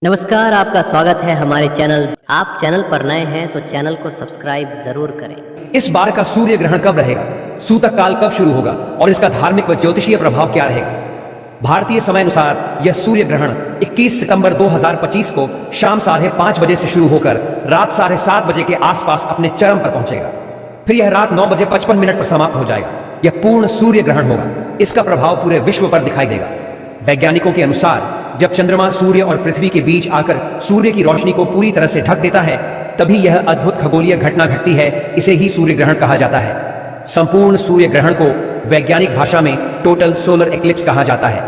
नमस्कार, आपका स्वागत है हमारे चैनल। आप चैनल पर नए हैं तो चैनल को सब्सक्राइब जरूर करें। इस बार का सूर्य ग्रहण कब रहेगा, सूतक काल कब शुरू होगा और इसका धार्मिक व ज्योतिषीय प्रभाव क्या रहेगा? भारतीय समय अनुसार यह सूर्य ग्रहण 21 सितंबर 2025 को शाम 5:30 बजे से शुरू होकर रात 7:30 बजे के आसपास अपने चरम पर पहुंचेगा। फिर यह रात 9:55 पर समाप्त हो जाएगा। यह पूर्ण सूर्य ग्रहण होगा। इसका प्रभाव पूरे विश्व पर दिखाई देगा। वैज्ञानिकों के अनुसार जब चंद्रमा सूर्य और पृथ्वी के बीच आकर सूर्य की रोशनी को पूरी तरह से ढक देता है, तभी यह अद्भुत खगोलीय घटना घटती है। इसे ही सूर्य ग्रहण कहा जाता है। संपूर्ण सूर्य ग्रहण को वैज्ञानिक भाषा में टोटल सोलर एक्लिप्स कहा जाता है।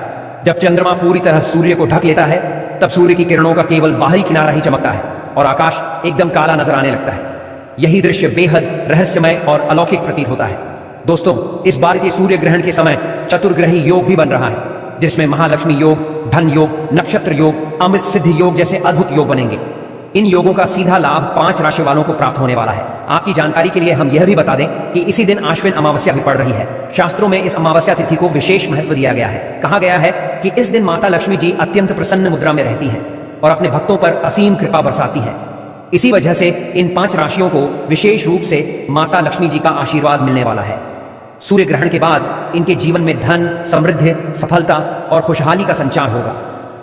जब चंद्रमा पूरी तरह सूर्य को ढक लेता है, तब सूर्य की किरणों का केवल बाहरी किनारा ही चमकता है और आकाश एकदम काला नजर आने लगता है। यही दृश्य बेहद रहस्यमय और अलौकिक प्रतीत होता है। दोस्तों, इस बार के सूर्य ग्रहण के समय चतुर्ग्रही योग भी बन रहा है, जिसमें महालक्ष्मी योग, धन योग, नक्षत्र योग, अमृत सिद्धि योग जैसे अद्भुत योग बनेंगे। इन योगों का सीधा लाभ 5 राशि वालों को प्राप्त होने वाला है। आपकी जानकारी के लिए हम यह भी बता दें कि इसी दिन आश्विन अमावस्या भी पड़ रही है। शास्त्रों में इस अमावस्या तिथि को विशेष महत्व दिया गया है। कहा गया है कि इस दिन माता लक्ष्मी जी अत्यंत प्रसन्न मुद्रा में रहती हैं और अपने भक्तों पर असीम कृपा बरसाती है। इसी वजह से इन 5 राशियों को विशेष रूप से माता लक्ष्मी जी का आशीर्वाद मिलने वाला है। सूर्य ग्रहण के बाद इनके जीवन में धन, समृद्धि, सफलता और खुशहाली का संचार होगा।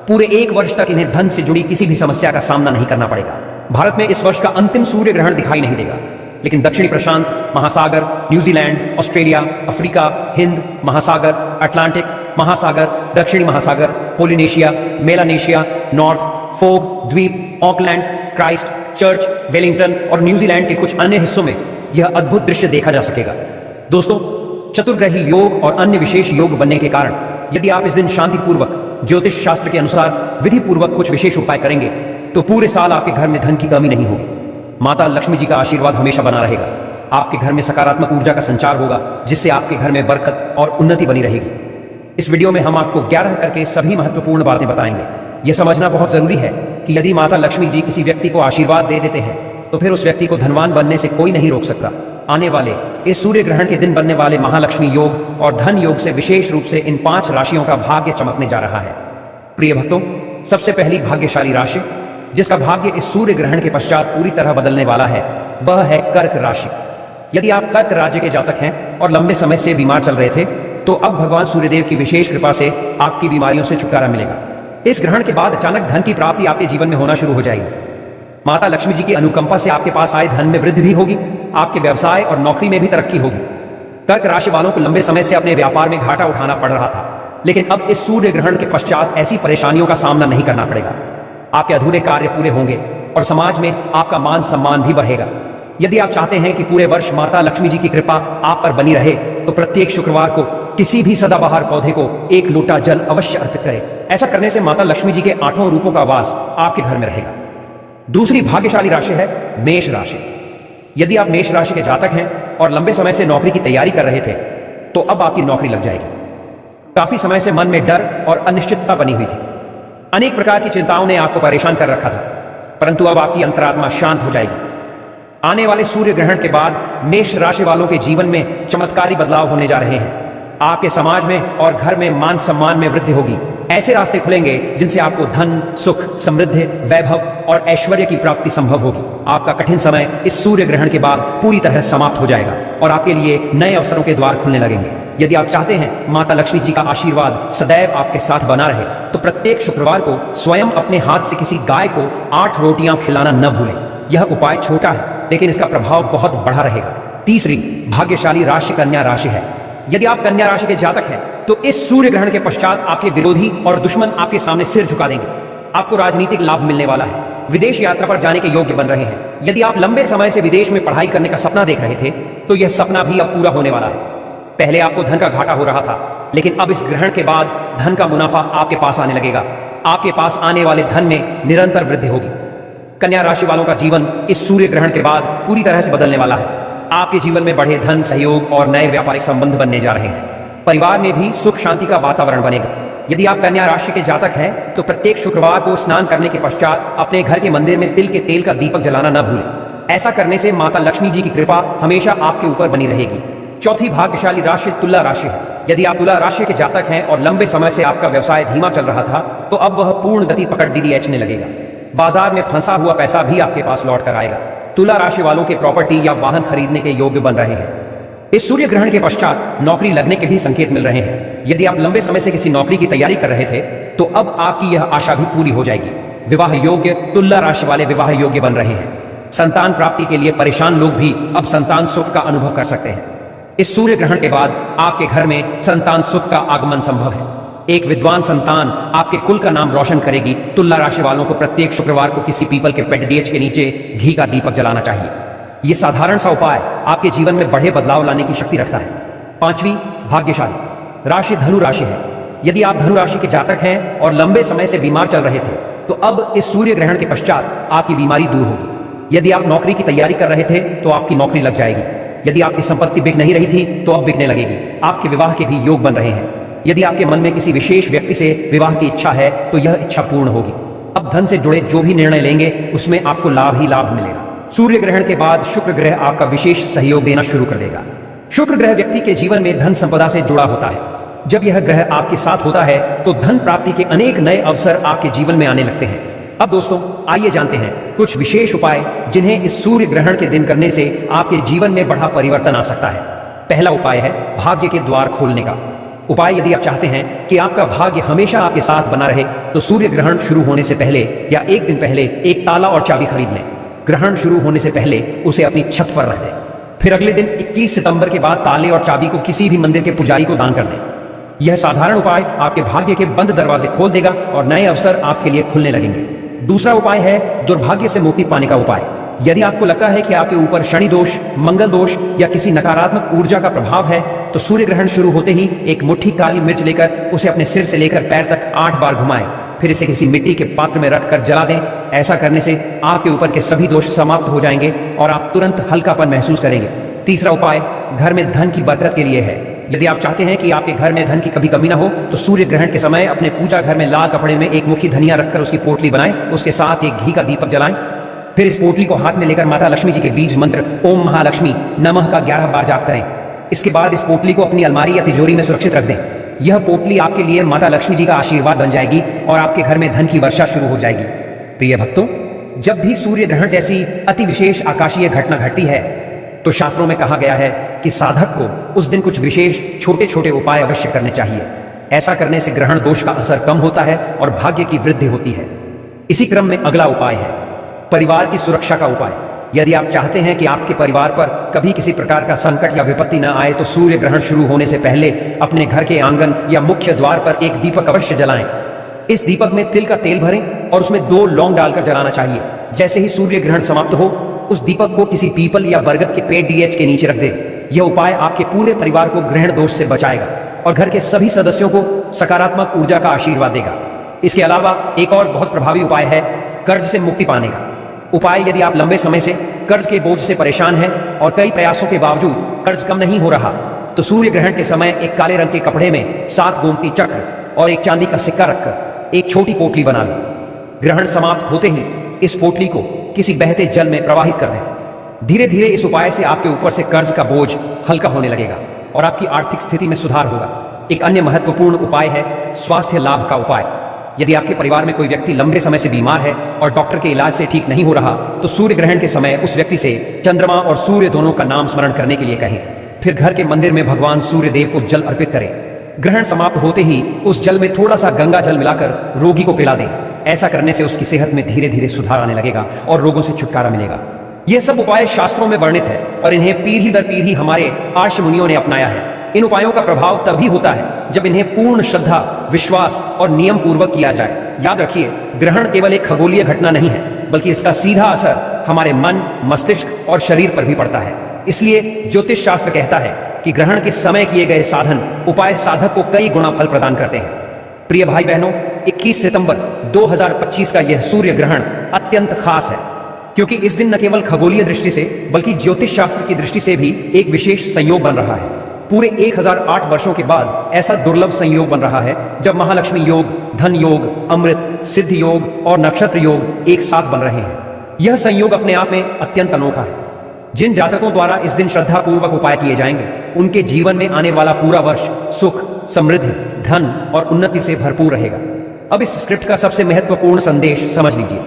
पूरे 1 वर्ष तक इन्हें धन से जुड़ी किसी भी समस्या का सामना नहीं करना पड़ेगा। भारत में इस वर्ष का अंतिम सूर्य ग्रहण दिखाई नहीं देगा, लेकिन दक्षिणी प्रशांत महासागर, न्यूजीलैंड, ऑस्ट्रेलिया, अफ्रीका, हिंद महासागर, अटलांटिक महासागर, दक्षिणी महासागर, पोलिनेशिया, मेलानेशिया, नॉर्थ फोग द्वीप, ऑकलैंड, क्राइस्ट चर्च, वेलिंगटन और न्यूजीलैंड के कुछ अन्य हिस्सों में यह अद्भुत दृश्य देखा जा सकेगा। दोस्तों, चतुर्ग्रही योग और अन्य विशेष योग बनने के कारण यदि आप इस दिन शांतिपूर्वक ज्योतिष शास्त्र के अनुसार विधि पूर्वक कुछ विशेष उपाय करेंगे, तो पूरे साल आपके घर में धन की कमी नहीं होगी। माता लक्ष्मी जी का आशीर्वाद हमेशा बना रहेगा। आपके घर में सकारात्मक ऊर्जा का संचार होगा, जिससे आपके घर में बरकत और उन्नति बनी रहेगी। इस वीडियो में हम आपको 11 करके सभी महत्वपूर्ण बातें बताएंगे। यह समझना बहुत जरूरी है कि यदि माता लक्ष्मी जी किसी व्यक्ति को आशीर्वाद दे देते हैं, तो फिर उस व्यक्ति को धनवान बनने से कोई नहीं रोक सकता। आने वाले इस सूर्य ग्रहण के दिन बनने वाले महालक्ष्मी योग और धन योग से विशेष रूप से इन 5 राशियों का भाग्य चमकने जा रहा है। प्रिय भक्तों, सबसे पहली भाग्यशाली राशि जिसका भाग्य इस सूर्य ग्रहण के पश्चात पूरी तरह बदलने वाला है, वह है कर्क राशि। यदि आप कर्क राज्य के जातक हैं और लंबे समय से बीमार चल रहे थे, तो अब भगवान सूर्यदेव की विशेष कृपा से आपकी बीमारियों से छुटकारा मिलेगा। इस ग्रहण के बाद अचानक धन की प्राप्ति आपके जीवन में होना शुरू हो जाएगी। माता लक्ष्मी जी की अनुकंपा से आपके पास आए धन में वृद्धि भी होगी। आपके व्यवसाय और नौकरी में भी तरक्की होगी। कर्क राशि वालों को लंबे समय से अपने व्यापार में घाटा उठाना पड़ रहा था, लेकिन अब इस सूर्य ग्रहण के पश्चात ऐसी परेशानियों का सामना नहीं करना पड़ेगा। आपके अधूरे कार्य पूरे होंगे और समाज में आपका मान सम्मान भी बढ़ेगा। यदि आप चाहते हैं कि पूरे वर्ष माता लक्ष्मी जी की कृपा आप पर बनी रहे, तो प्रत्येक शुक्रवार को किसी भी सदाबहार पौधे को 1 लोटा जल अवश्य अर्पित करें। ऐसा करने से माता लक्ष्मी जी के 8 रूपों का वास आपके घर में रहेगा। दूसरी भाग्यशाली राशि है मेष राशि। यदि आप मेष राशि के जातक हैं और लंबे समय से नौकरी की तैयारी कर रहे थे, तो अब आपकी नौकरी लग जाएगी। काफी समय से मन में डर और अनिश्चितता बनी हुई थी। अनेक प्रकार की चिंताओं ने आपको परेशान कर रखा था, परंतु अब आपकी अंतरात्मा शांत हो जाएगी। आने वाले सूर्य ग्रहण के बाद मेष राशि वालों के जीवन में चमत्कारी बदलाव होने जा रहे हैं। आपके समाज में और घर में मान सम्मान में वृद्धि होगी। ऐसे रास्ते खुलेंगे जिनसे आपको धन, सुख, समृद्धि, वैभव और ऐश्वर्य की प्राप्ति संभव होगी। आपका कठिन समय इस सूर्य ग्रहण के बाद पूरी तरह समाप्त हो जाएगा और आपके लिए नए अवसरों के द्वार खुलने लगेंगे। यदि आप चाहते हैं माता लक्ष्मी जी का आशीर्वाद सदैव आपके साथ बना रहे, तो प्रत्येक शुक्रवार को स्वयं अपने हाथ से किसी गाय को 8 रोटियां खिलाना न भूलें। यह उपाय छोटा है, लेकिन इसका प्रभाव बहुत बड़ा रहेगा। तीसरी भाग्यशाली राशि कन्या राशि है। यदि आप कन्या राशि के जातक हैं, तो इस सूर्य ग्रहण के पश्चात आपके विरोधी और दुश्मन आपके सामने सिर झुका देंगे। आपको राजनीतिक लाभ मिलने वाला है। विदेश यात्रा पर जाने के योग्य बन रहे हैं। यदि आप लंबे समय से विदेश में पढ़ाई करने का सपना देख रहे थे, तो यह सपना भी अब पूरा होने वाला है। पहले आपको धन का घाटा हो रहा था, लेकिन अब इस ग्रहण के बाद धन का मुनाफा आपके पास आने लगेगा। आपके पास आने वाले धन में निरंतर वृद्धि होगी। कन्या राशि वालों का जीवन इस सूर्य ग्रहण के बाद पूरी तरह से बदलने वाला है। आपके जीवन में बढ़े धन, सहयोग और नए व्यापारिक संबंध बनने जा रहे हैं। परिवार में भी सुख शांति का वातावरण बनेगा। यदि आप कन्या राशि के जातक हैं, तो प्रत्येक शुक्रवार को स्नान करने के पश्चात अपने घर के मंदिर में तिल के तेल का दीपक जलाना न भूलें। ऐसा करने से माता लक्ष्मी जी की कृपा हमेशा आपके ऊपर बनी रहेगी। चौथी भाग्यशाली राशि तुला राशि है। यदि आप तुला राशि के जातक हैं और लंबे समय से आपका व्यवसाय धीमा चल रहा था, तो अब वह पूर्ण गति पकड़ डीडीएचने लगेगा। बाजार में फंसा हुआ पैसा भी आपके पास लौट कर आएगा। तुला राशि वालों के प्रॉपर्टी या वाहन खरीदने के योग्य बन रहे हैं। इस सूर्य ग्रहण के पश्चात नौकरी लगने के भी संकेत मिल रहे हैं। यदि आप लंबे समय से किसी नौकरी की तैयारी कर रहे थे, तो अब आपकी यह आशा भी पूरी हो जाएगी। विवाह योग्य तुला राशि वाले विवाह योग्य बन रहे हैं। संतान प्राप्ति के लिए परेशान लोग भी अब संतान सुख का अनुभव कर सकते हैं। इस सूर्य ग्रहण के बाद आपके घर में संतान सुख का आगमन संभव है। एक विद्वान संतान आपके कुल का नाम रोशन करेगी। तुला राशि वालों को प्रत्येक शुक्रवार को किसी पीपल के पेड़ डीएच के नीचे घी का दीपक जलाना चाहिए। यह साधारण सा उपाय आपके जीवन में बड़े बदलाव लाने की शक्ति रखता है। पांचवी भाग्यशाली राशि धनु राशि है। यदि आप धनु राशि के जातक हैं और लंबे समय से बीमार चल रहे थे, तो अब इस सूर्य ग्रहण के पश्चात आपकी बीमारी दूर होगी। यदि आप नौकरी की तैयारी कर रहे थे, तो आपकी नौकरी लग जाएगी। यदि आपकी संपत्ति बिक नहीं रही थी, तो अब बिकने लगेगी। आपके विवाह के भी योग बन रहे हैं। यदि आपके मन में किसी विशेष व्यक्ति से विवाह की इच्छा है, तो यह इच्छा पूर्ण होगी। अब धन से जुड़े जो भी निर्णय लेंगे, उसमें आपको लाभ ही लाभ मिलेगा। सूर्य ग्रहण के बाद शुक्र ग्रह आपका विशेष सहयोग देना शुरू कर देगा। शुक्र ग्रह व्यक्ति के जीवन में धन संपदा से जुड़ा होता है। जब यह ग्रह आपके साथ होता है, तो धन प्राप्ति के अनेक नए अवसर आपके जीवन में आने लगते हैं। अब दोस्तों, आइए जानते हैं कुछ विशेष उपाय जिन्हें इस सूर्य ग्रहण के दिन करने से आपके जीवन में बड़ा परिवर्तन आ सकता है। पहला उपाय है भाग्य के द्वार खोलने का उपाय। यदि आप चाहते हैं कि आपका भाग्य हमेशा आपके साथ बना रहे, तो सूर्य ग्रहण शुरू होने से पहले या एक दिन पहले एक ताला और चाबी खरीद लें। ग्रहण शुरू होने से पहले उसे अपनी छत पर रख दें। फिर अगले दिन 21 सितंबर के बाद ताले और चाबी को किसी भी मंदिर के पुजारी को दान कर दें। यह साधारण उपाय आपके भाग्य के बंद दरवाजे खोल देगा और नए अवसर आपके लिए खुलने लगेंगे। दूसरा उपाय है दुर्भाग्य से मुक्ति पाने का उपाय। यदि आपको लगता है कि आपके ऊपर शनि दोष, मंगल दोष या किसी नकारात्मक ऊर्जा का प्रभाव है, तो सूर्य ग्रहण शुरू होते ही एक मुट्ठी काली मिर्च लेकर उसे अपने सिर से लेकर पैर तक 8 बार घुमाएं। फिर इसे किसी मिट्टी के पात्र में रखकर जला दें। ऐसा करने से आपके ऊपर के सभी दोष समाप्त हो जाएंगे और आप तुरंत हल्कापन महसूस करेंगे। तीसरा उपाय घर में धन की बरकत के लिए है। यदि आप चाहते हैं कि आपके घर में धन की कभी कमी ना हो, तो सूर्य ग्रहण के समय अपने पूजा घर में लाल कपड़े में एक मुट्ठी धनिया रखकर उसकी पोटली बनाएं। उसके साथ एक घी का दीपक जलाएं। फिर इस पोटली को हाथ में लेकर माता लक्ष्मी जी के बीज मंत्र ओम महालक्ष्मी नमः का 11 बार जाप करें। इसके बाद इस पोटली को अपनी अलमारी या तिजोरी में सुरक्षित रख दें। यह पोटली आपके लिए माता लक्ष्मी जी का आशीर्वाद बन जाएगी और आपके घर में धन की वर्षा शुरू हो जाएगी। प्रिय भक्तों, जब भी सूर्य ग्रहण जैसी अति विशेष आकाशीय घटना घटती है, तो शास्त्रों में कहा गया है कि साधक को उस दिन कुछ विशेष छोटे छोटे उपाय अवश्य करने चाहिए। ऐसा करने से ग्रहण दोष का असर कम होता है और भाग्य की वृद्धि होती है। इसी क्रम में अगला उपाय है परिवार की सुरक्षा का उपाय। यदि आप चाहते हैं कि आपके परिवार पर कभी किसी प्रकार का संकट या विपत्ति न आए, तो सूर्य ग्रहण शुरू होने से पहले अपने घर के आंगन या मुख्य द्वार पर एक दीपक अवश्य जलाएं। इस दीपक में तिल का तेल भरें और उसमें 2 लौंग डालकर जलाना चाहिए। जैसे ही सूर्य ग्रहण समाप्त हो, उस दीपक को किसी पीपल या बरगद के पेड़ डीएच के नीचे रख दे। यह उपाय आपके पूरे परिवार को ग्रहण दोष से बचाएगा और घर के सभी सदस्यों को सकारात्मक ऊर्जा का आशीर्वाद देगा। इसके अलावा एक और बहुत प्रभावी उपाय है कर्ज से मुक्ति पाने का उपाय। यदि आप लंबे समय से कर्ज के बोझ से परेशान हैं और कई प्रयासों के बावजूद कर्ज कम नहीं हो रहा, तो सूर्य ग्रहण के समय एक काले रंग के कपड़े में 7 गोमती चक्र और एक चांदी का सिक्का रखकर एक छोटी पोटली बना लें। ग्रहण समाप्त होते ही इस पोटली को किसी बहते जल में प्रवाहित कर दें। धीरे धीरे इस उपाय से आपके ऊपर से कर्ज का बोझ हल्का होने लगेगा और आपकी आर्थिक स्थिति में सुधार होगा। एक अन्य महत्वपूर्ण उपाय है स्वास्थ्य लाभ का उपाय। यदि आपके परिवार में कोई व्यक्ति लंबे समय से बीमार है और डॉक्टर के इलाज से ठीक नहीं हो रहा, तो सूर्य ग्रहण के समय उस व्यक्ति से चंद्रमा और सूर्य दोनों का नाम स्मरण करने के लिए कहें। फिर घर के मंदिर में भगवान सूर्य देव को जल अर्पित करें। ग्रहण समाप्त होते ही उस जल में थोड़ा सा गंगा जल मिलाकर रोगी को पिला दें। ऐसा करने से उसकी सेहत में धीरे धीरे सुधार आने लगेगा और रोगों से छुटकारा मिलेगा। यह सब उपाय शास्त्रों में वर्णित है और इन्हें पीढ़ी दर पीढ़ी हमारे आर्ष मुनियों ने अपनाया है। इन उपायों का प्रभाव तभी होता है जब इन्हें पूर्ण श्रद्धा, विश्वास और नियम पूर्वक किया जाए। याद रखिए, ग्रहण केवल एक खगोलीय घटना नहीं है, बल्कि इसका सीधा असर हमारे मन, मस्तिष्क और शरीर पर भी पड़ता है। इसलिए ज्योतिष शास्त्र कहता है कि ग्रहण के समय किए गए साधन उपाय साधक को कई गुना फल प्रदान करते हैं। प्रिय भाई बहनों, 21 सितंबर 2025 का यह सूर्य ग्रहण अत्यंत खास है, क्योंकि इस दिन न केवल खगोलीय दृष्टि से बल्कि ज्योतिष शास्त्र की दृष्टि से भी एक विशेष संयोग बन रहा है। पूरे 1008 वर्षों के बाद ऐसा दुर्लभ संयोग बन रहा है जब महालक्ष्मी योग, धन योग, अमृत, सिद्ध योग और नक्षत्र योग एक साथ बन रहे हैं। यह संयोग अपने आप में अत्यंत अनोखा है। जिन जातकों द्वारा इस दिन श्रद्धा पूर्वक उपाय किए जाएंगे उनके जीवन में आने वाला पूरा वर्ष सुख, समृद्धि, धन और उन्नति से भरपूर रहेगा। अब इस स्क्रिप्ट का सबसे महत्वपूर्ण संदेश समझ लीजिए।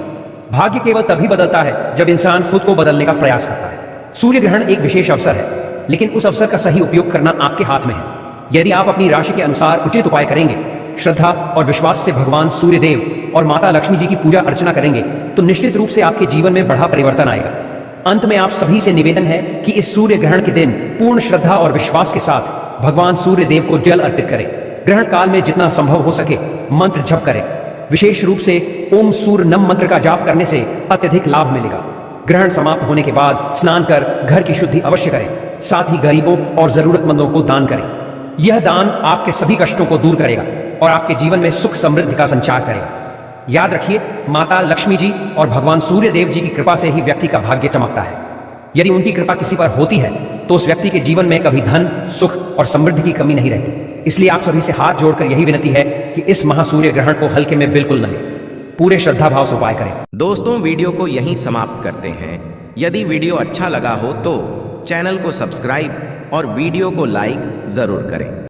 भाग्य केवल तभी बदलता है जब इंसान खुद को बदलने का प्रयास करता है। सूर्य ग्रहण एक विशेष अवसर है, लेकिन उस अवसर का सही उपयोग करना आपके हाथ में है। यदि आप अपनी राशि के अनुसार उचित उपाय करेंगे, श्रद्धा और विश्वास से भगवान सूर्य देव और माता लक्ष्मी जी की पूजा अर्चना करेंगे, तो निश्चित रूप से आपके जीवन में बड़ा परिवर्तन आएगा। अंत में आप सभी से निवेदन है कि इस सूर्य ग्रहण के दिन पूर्ण श्रद्धा और विश्वास के साथ भगवान सूर्य देव को जल अर्पित करें। ग्रहण काल में जितना संभव हो सके मंत्र जप करें। विशेष रूप से ओम सूर्य नम मंत्र का जाप करने से अत्यधिक लाभ मिलेगा। ग्रहण समाप्त होने के बाद स्नान कर घर की शुद्धि अवश्य करें। साथ ही गरीबों और जरूरतमंदों को दान करें। यह दान आपके सभी कष्टों को दूर करेगा और आपके जीवन में सुख समृद्धि का संचार करेगा। याद रखिए, माता लक्ष्मी जी और भगवान सूर्य देव जी की कृपा से ही व्यक्ति का भाग्य चमकता है। यदि उनकी कृपा किसी पर होती है तो उस व्यक्ति के जीवन में कभी धन, सुख और समृद्धि की कमी नहीं रहती। इसलिए आप सभी से हाथ जोड़कर यही विनती है कि इस महासूर्य ग्रहण को हल्के में बिल्कुल न लें। पूरे श्रद्धा भाव से उपाय करें। दोस्तों, वीडियो को यहीं समाप्त करते हैं। यदि वीडियो अच्छा लगा हो तो चैनल को सब्सक्राइब और वीडियो को लाइक जरूर करें।